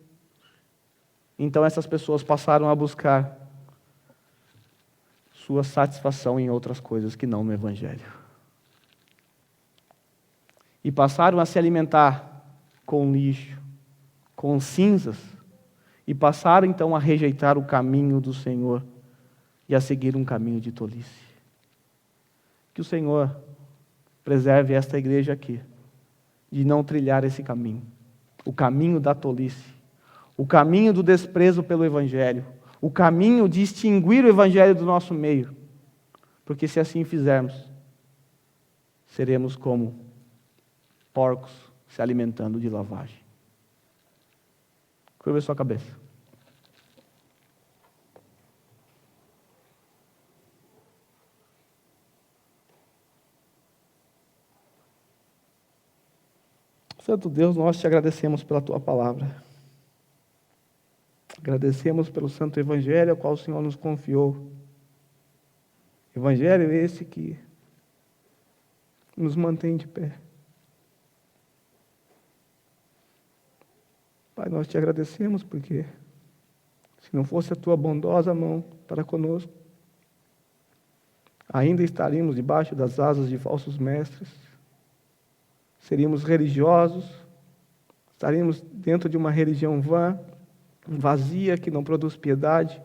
S2: Então essas pessoas passaram a buscar sua satisfação em outras coisas que não no Evangelho. E passaram a se alimentar com lixo, com cinzas, e passaram então a rejeitar o caminho do Senhor e a seguir um caminho de tolice. Que o Senhor preserve esta igreja aqui de não trilhar esse caminho, o caminho da tolice, o caminho do desprezo pelo Evangelho, o caminho de extinguir o Evangelho do nosso meio, porque se assim fizermos, seremos como porcos se alimentando de lavagem. Curva a sua cabeça. Santo Deus, nós te agradecemos pela tua palavra. Agradecemos pelo santo Evangelho ao qual o Senhor nos confiou. Evangelho esse que nos mantém de pé. Pai, nós te agradecemos porque se não fosse a tua bondosa mão para conosco, ainda estaríamos debaixo das asas de falsos mestres, seríamos religiosos, estaríamos dentro de uma religião vã, vazia, que não produz piedade.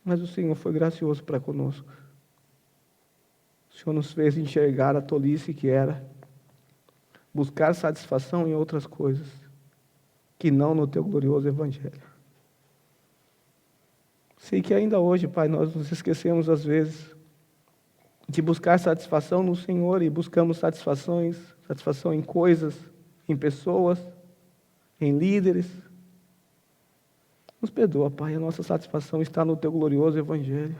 S2: Mas o Senhor foi gracioso para conosco. O Senhor nos fez enxergar a tolice que era buscar satisfação em outras coisas, que não no teu glorioso Evangelho. Sei que ainda hoje, Pai, nós nos esquecemos às vezes de buscar satisfação no Senhor e buscamos satisfação em coisas, em pessoas, em líderes. Nos perdoa, Pai, a nossa satisfação está no teu glorioso Evangelho.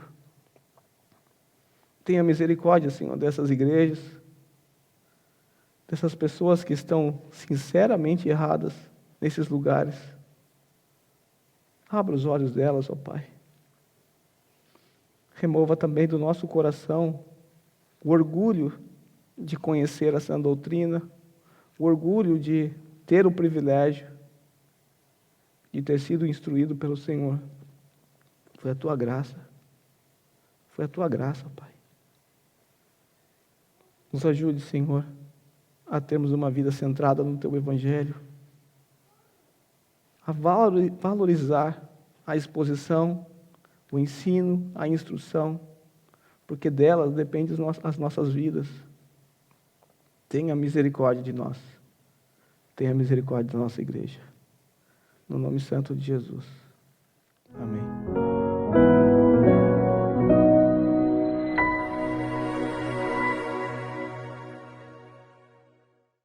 S2: Tenha misericórdia, Senhor, dessas igrejas, dessas pessoas que estão sinceramente erradas nesses lugares. Abra os olhos delas, ó Pai. Remova também do nosso coração o orgulho de conhecer a sã doutrina, o orgulho de ter o privilégio de ter sido instruído pelo Senhor. Foi a tua graça. Foi a tua graça, Pai. Nos ajude, Senhor, a termos uma vida centrada no teu Evangelho, a valorizar a exposição, o ensino, a instrução, porque delas dependem as nossas vidas. Tenha misericórdia de nós. Tenha misericórdia da nossa igreja. No nome santo de Jesus.